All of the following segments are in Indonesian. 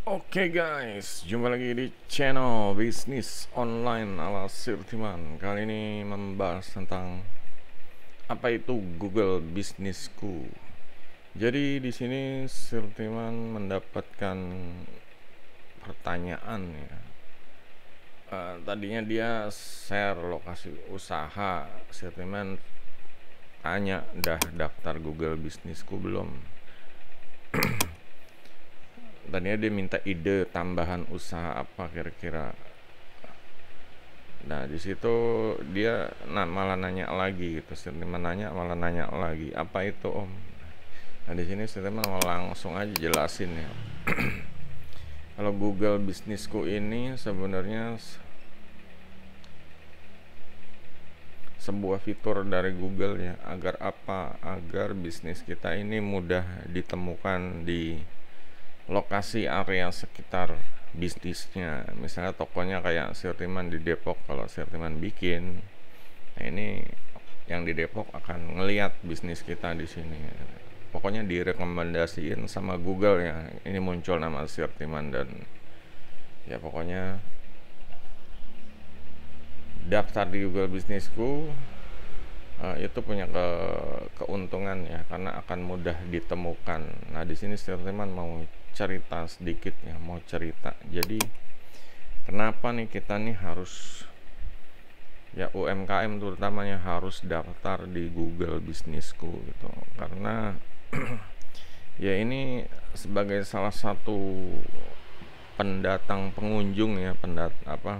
Oke guys, jumpa lagi di channel bisnis online ala Sirtiman. Kali ini membahas tentang apa itu Google Bisnisku. Jadi di sini Sirtiman mendapatkan pertanyaan ya. Tadinya dia share lokasi usaha. Sirtiman tanya, "Dah daftar Google Bisnisku belum?" Tadinya dia minta ide tambahan usaha apa kira-kira. Nah di situ dia malah nanya lagi gitu, Sirtiman nanya malah nanya lagi, apa itu om? Nah di sini Sirtiman mau langsung aja jelasin ya. Kalau Google Bisnisku ini sebenarnya sebuah fitur dari Google ya, agar apa? Agar bisnis kita ini mudah ditemukan di lokasi area sekitar bisnisnya. Misalnya tokonya kayak Sirtiman di Depok, kalau Sirtiman bikin, nah ini yang di Depok akan ngeliat bisnis kita di sini. Pokoknya direkomendasiin sama Google ya. Ini muncul nama Sirtiman dan ya pokoknya daftar di Google Bisnisku itu punya keuntungan ya, karena akan mudah ditemukan. Nah di sini Sirtiman mau cerita sedikit ya, mau cerita. Jadi kenapa nih kita nih harus ya UMKM terutamanya harus daftar di Google Bisnisku gitu, karena ya ini sebagai salah satu pendatang pengunjung ya,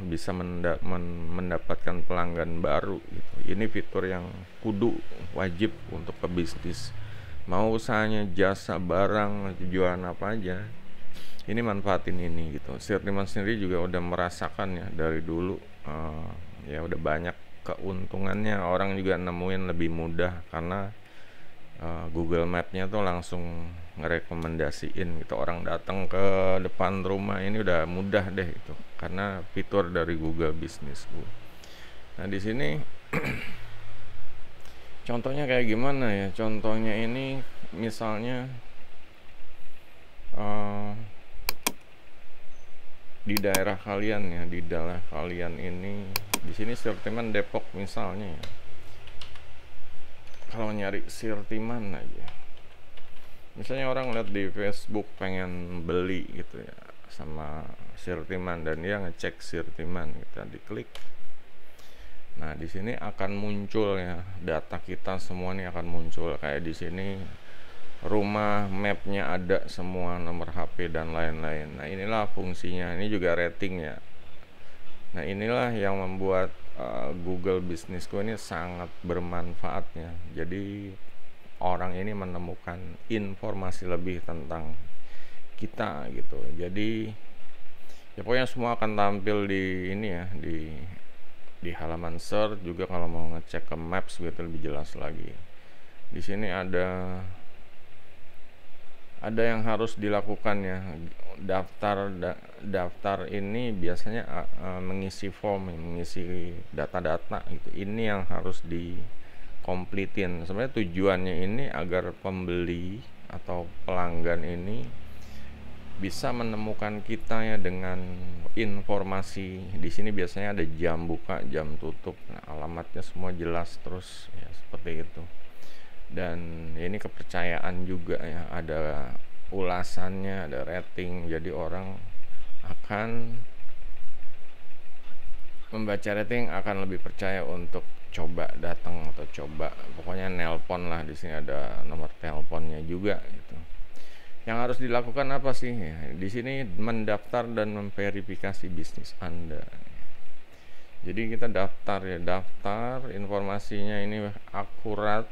bisa mendapatkan pelanggan baru gitu. Ini fitur yang kudu wajib untuk pebisnis, mau usahanya jasa barang jualan apa aja, ini manfaatin ini gitu. Sirtiman sendiri juga udah merasakan ya dari dulu, ya udah banyak keuntungannya. Orang juga nemuin lebih mudah karena Google Map-nya tuh langsung ngerekomendasiin gitu. Orang datang ke depan rumah ini udah mudah deh itu karena fitur dari Google Business. Nah di sini contohnya kayak gimana ya? Contohnya ini misalnya di daerah kalian ya, di daerah kalian ini, di sini Sirtiman Depok misalnya ya. Kalau nyari Sirtiman aja, misalnya orang lihat di Facebook pengen beli gitu ya sama Sirtiman dan dia ngecek Sirtiman, kita diklik. Nah di sini akan muncul ya, data kita semua nih akan muncul kayak di sini, rumah, mapnya ada semua, nomor HP dan lain-lain. Nah inilah fungsinya. Ini juga rating ya. Nah inilah yang membuat Google Bisnisku ini sangat bermanfaatnya. Jadi orang ini menemukan informasi lebih tentang kita gitu. Jadi ya pokoknya semua akan tampil di ini ya, di halaman search juga. Kalau mau ngecek ke maps gitu lebih jelas lagi. Di sini ada yang harus dilakukan ya. Daftar ini biasanya mengisi form, mengisi data-data gitu. Ini yang harus dikomplitin. Sebenarnya tujuannya ini agar pembeli atau pelanggan ini bisa menemukan kita ya dengan informasi. Di sini biasanya ada jam buka, jam tutup, nah, alamatnya semua jelas terus ya, seperti itu. Dan ini kepercayaan juga ya, ada ulasannya, ada rating, jadi orang akan membaca rating, akan lebih percaya untuk coba datang atau coba, pokoknya nelpon lah. Di sini ada nomor teleponnya juga gitu. Yang harus dilakukan apa sih ya, di sini mendaftar dan memverifikasi bisnis Anda. Jadi kita daftar ya, daftar informasinya ini akurat,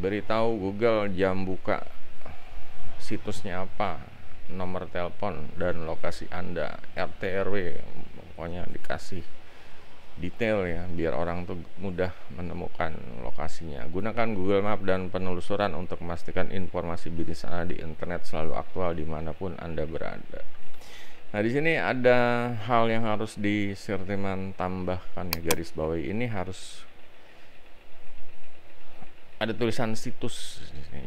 beritahu Google jam buka, situsnya apa, nomor telepon dan lokasi Anda, RT RW, pokoknya dikasih detail ya biar orang tuh mudah menemukan lokasinya. Gunakan Google Map dan penelusuran untuk memastikan informasi bisnis Anda di internet selalu aktual dimanapun Anda berada. Nah di sini ada hal yang harus di Sirtiman tambahkan ya, garis bawahi ini, harus ada tulisan situs.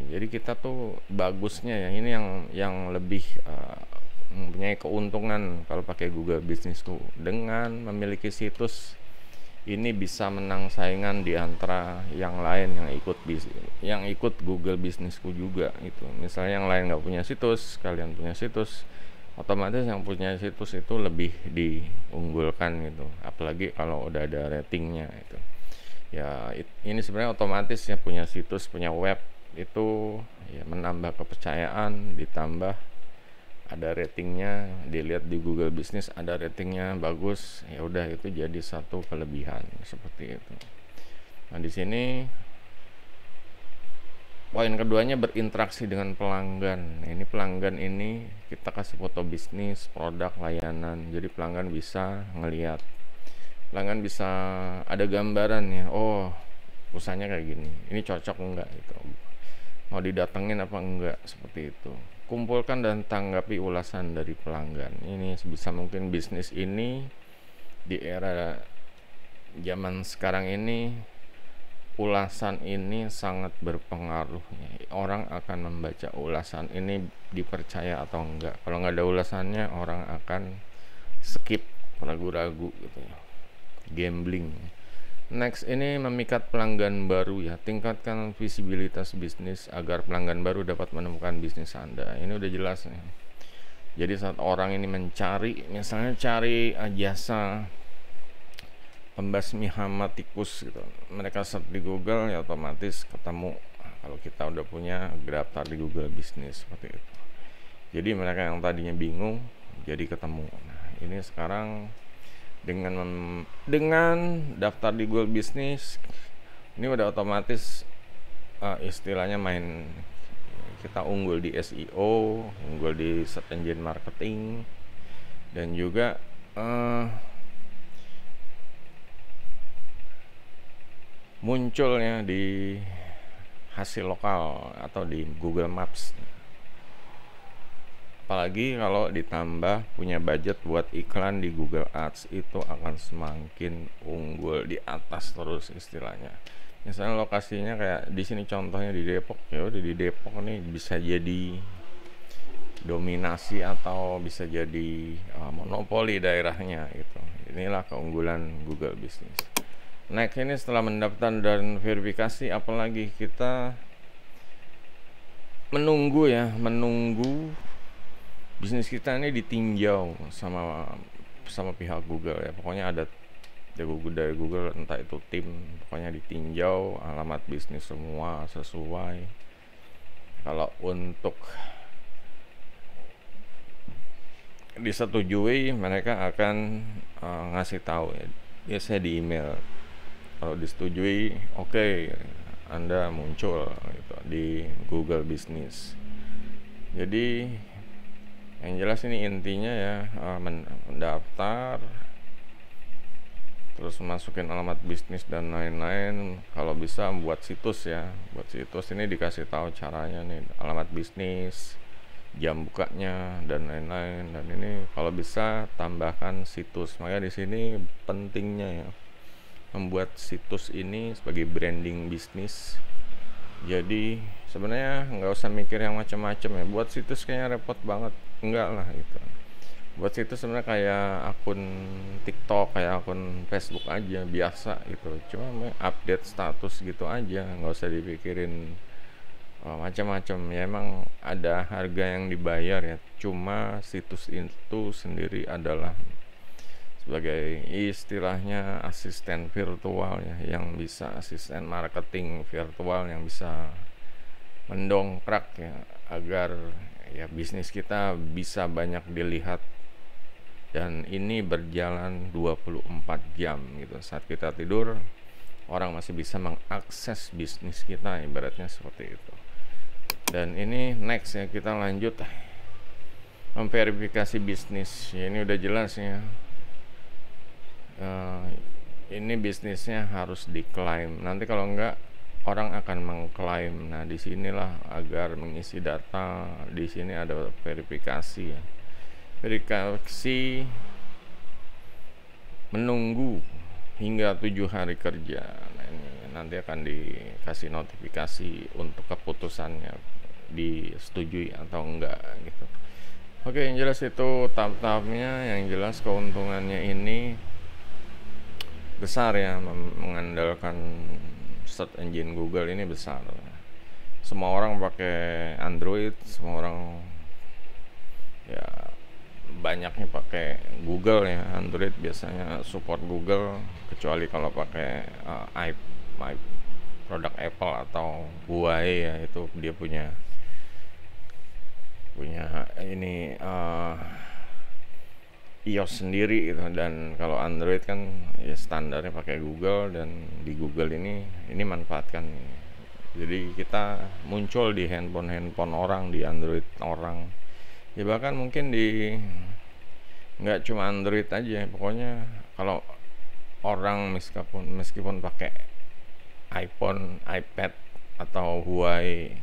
Jadi kita tuh bagusnya ya ini yang lebih mempunyai keuntungan kalau pakai Google Business tuh, dengan memiliki situs ini bisa menang saingan di antara yang lain yang ikut Google Businessku juga gitu. Misalnya yang lain nggak punya situs, kalian punya situs, otomatis yang punya situs itu lebih diunggulkan gitu, apalagi kalau udah ada ratingnya itu ya. Ini sebenarnya otomatis ya, punya situs, punya web itu ya menambah kepercayaan, ditambah ada ratingnya, dilihat di Google Business ada ratingnya bagus, ya udah itu jadi satu kelebihan seperti itu. Nah di sini poin keduanya berinteraksi dengan pelanggan. Ini pelanggan ini kita kasih foto bisnis, produk, layanan. Jadi pelanggan bisa ngelihat, pelanggan bisa ada gambaran ya, oh usahanya kayak gini, ini cocok enggak gitu, mau didatengin apa enggak, seperti itu. Kumpulkan dan tanggapi ulasan dari pelanggan. Ini sebisa mungkin bisnis ini di era zaman sekarang ini, ulasan ini sangat berpengaruh. Orang akan membaca ulasan ini, dipercaya atau enggak. Kalau nggak ada ulasannya, orang akan skip, ragu-ragu gitu ya, gambling. Next ini memikat pelanggan baru ya, tingkatkan visibilitas bisnis agar pelanggan baru dapat menemukan bisnis Anda. Ini udah jelas nih. Jadi saat orang ini mencari, misalnya cari jasa pembasmi hama tikus gitu, mereka search di Google ya otomatis ketemu. Kalau kita udah punya daftar di Google Bisnis seperti itu, jadi mereka yang tadinya bingung jadi ketemu. Nah ini sekarang dengan daftar di Google Business ini udah otomatis istilahnya main, kita unggul di SEO, unggul di search engine marketing, dan juga munculnya di hasil lokal atau di Google Maps. Apalagi kalau ditambah punya budget buat iklan di Google Ads, itu akan semakin unggul di atas terus istilahnya. Misalnya lokasinya kayak di sini contohnya di Depok, ya udah di Depok nih bisa jadi dominasi atau bisa jadi monopoli daerahnya gitu. Inilah keunggulan Google Business. Next ini setelah mendaftar dan verifikasi, apalagi kita menunggu bisnis kita ini ditinjau sama pihak Google ya. Pokoknya ada dari Google, entah itu tim, pokoknya ditinjau alamat bisnis semua sesuai. Kalau untuk disetujui, mereka akan ngasih tahu ya, biasanya di email. Kalau disetujui, oke, Anda muncul gitu di Google Business. Jadi yang jelas ini intinya ya, mendaftar, terus masukin alamat bisnis dan lain-lain. Kalau bisa buat situs ya, buat situs ini dikasih tahu caranya nih, alamat bisnis, jam bukanya dan lain-lain. Dan ini kalau bisa tambahkan situs. Makanya di sini pentingnya ya membuat situs ini sebagai branding bisnis. Jadi sebenarnya nggak usah mikir yang macam-macam ya. Buat situs kayaknya repot banget, enggak lah gitu. Buat situs sebenarnya kayak akun TikTok, kayak akun Facebook aja biasa gitu. Cuma update status gitu aja, nggak usah dipikirin macam-macam ya. Emang ada harga yang dibayar ya. Cuma situs itu sendiri adalah sebagai istilahnya asisten virtual ya, yang bisa asisten marketing virtual yang bisa mendongkrak ya, agar ya bisnis kita bisa banyak dilihat, dan ini berjalan 24 jam gitu. Saat kita tidur, orang masih bisa mengakses bisnis kita, ibaratnya seperti itu. Dan ini next ya, kita lanjut memverifikasi bisnis ya. Ini udah jelas ya, ini bisnisnya harus diklaim. Nanti kalau enggak, orang akan mengklaim. Nah disinilah agar mengisi data, di sini ada verifikasi ya. Verifikasi menunggu hingga 7 hari kerja. Nah ini nanti akan dikasih notifikasi untuk keputusannya disetujui atau enggak gitu. Oke, yang jelas itu tahap-tahapnya. Yang jelas keuntungannya ini besar ya, mengandalkan search engine Google ini besar. Semua orang pakai Android, semua orang ya banyaknya pakai Google ya. Android biasanya support Google, kecuali kalau pakai produk Apple atau Huawei ya, itu dia punya ini iOS sendiri gitu. Dan kalau Android kan ya standarnya pakai Google, dan di Google ini manfaatkan ini. Jadi kita muncul di handphone orang, di Android orang ya, bahkan mungkin di nggak cuma Android aja, pokoknya kalau orang meskipun pakai iPhone, iPad atau Huawei,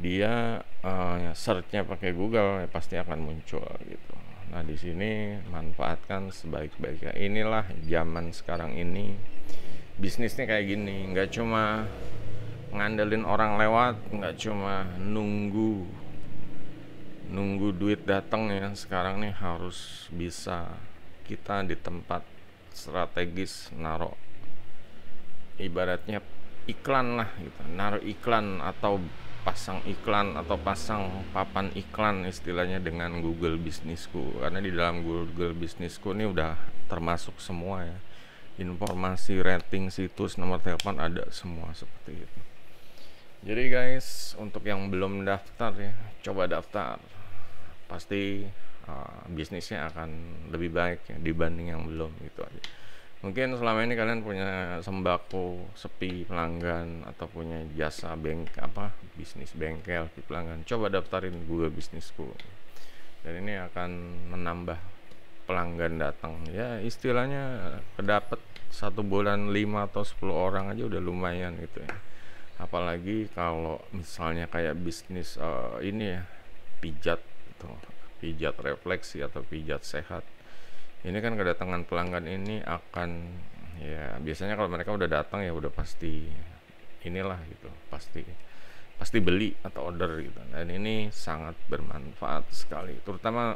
dia searchnya pakai Google ya pasti akan muncul gitu. Nah, di sini manfaatkan sebaik-baiknya. Inilah zaman sekarang ini, bisnisnya kayak gini, nggak cuma ngandelin orang lewat, nggak cuma nunggu duit datang ya. Sekarang nih harus bisa kita di tempat strategis naruh ibaratnya iklan lah gitu, naruh iklan atau pasang iklan atau pasang papan iklan istilahnya dengan Google Bisnisku. Karena di dalam Google Bisnisku ini udah termasuk semua ya, informasi, rating, situs, nomor telepon, ada semua seperti itu. Jadi guys, untuk yang belum daftar ya, coba daftar. Pasti bisnisnya akan lebih baik ya dibanding yang belum, gitu aja. Mungkin selama ini kalian punya sembako sepi pelanggan, atau punya jasa bisnis bengkel pelanggan, coba daftarin Google Bisnisku, dan ini akan menambah pelanggan datang ya. Istilahnya kedapet 1 bulan 5 atau 10 orang aja udah lumayan gitu ya. Apalagi kalau misalnya kayak bisnis ini ya, pijat gitu, pijat refleksi atau pijat sehat. Ini kan kedatangan pelanggan ini akan ya, biasanya kalau mereka udah datang ya udah pasti inilah gitu, pasti beli atau order gitu. Dan ini sangat bermanfaat sekali, terutama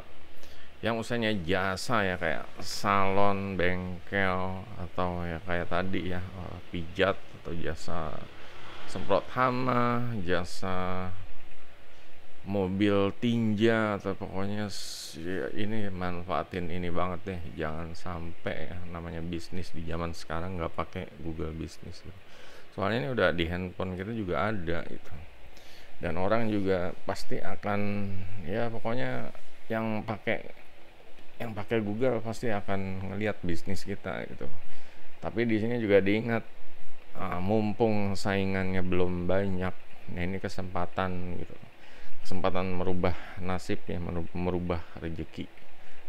yang usahanya jasa ya, kayak salon, bengkel, atau ya kayak tadi ya, pijat, atau jasa semprot hama, jasa mobil tinja, atau pokoknya ya, ini manfaatin ini banget deh. Jangan sampai ya, namanya bisnis di zaman sekarang nggak pakai Google Bisnis gitu. Soalnya ini udah di handphone kita juga ada itu, dan orang juga pasti akan ya, pokoknya yang pakai Google pasti akan ngelihat bisnis kita gitu. Tapi di sini juga diingat, mumpung saingannya belum banyak, nah ini kesempatan gitu, kesempatan merubah nasib ya, merubah rezeki.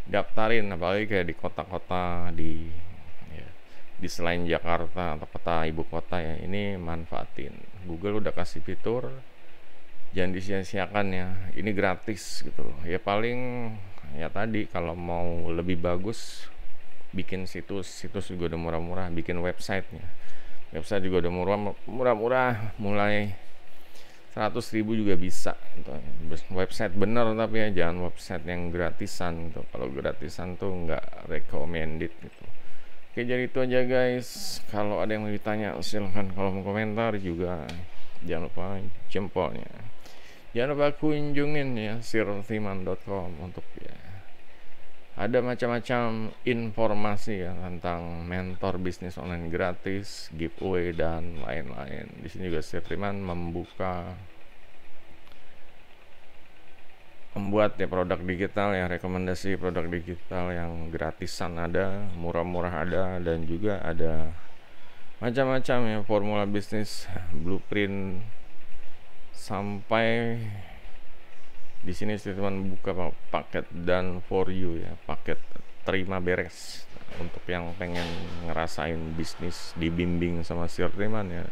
Daftarin, apalagi kayak di kota-kota di selain Jakarta atau kota ibu kota ya, ini manfaatin. Google udah kasih fitur, jangan disia-siakan ya, ini gratis gitu loh ya. Paling ya tadi, kalau mau lebih bagus, bikin situs juga udah murah-murah, bikin website juga udah murah-murah, mulai 100.000 juga bisa gitu. Website bener, tapi ya jangan website yang gratisan gitu. Kalau gratisan tuh nggak recommended gitu. Oke, jadi itu aja guys. Kalau ada yang mau ditanya silahkan, kalau mau komentar juga jangan lupa jempolnya. Jangan lupa kunjungin ya sirtiman.com untuk ya, ada macam-macam informasi ya tentang mentor bisnis online gratis, giveaway, dan lain-lain. Di sini juga Sirtiman membuat ya produk digital ya, rekomendasi produk digital yang gratisan ada, murah-murah ada, dan juga ada macam-macam ya, formula bisnis, blueprint, sampai di sini Sirtiman buka paket dan for you ya, paket terima beres untuk yang pengen ngerasain bisnis dibimbing sama Sirtiman ya.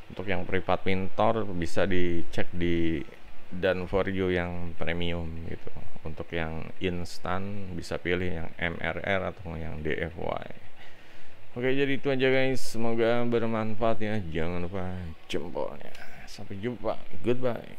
Untuk yang privat mentor bisa dicek di dan for you yang premium gitu. Untuk yang instan bisa pilih yang MRR atau yang DFY. Oke, jadi itu aja guys, semoga bermanfaat ya. Jangan lupa jempolnya. Sampai jumpa, goodbye.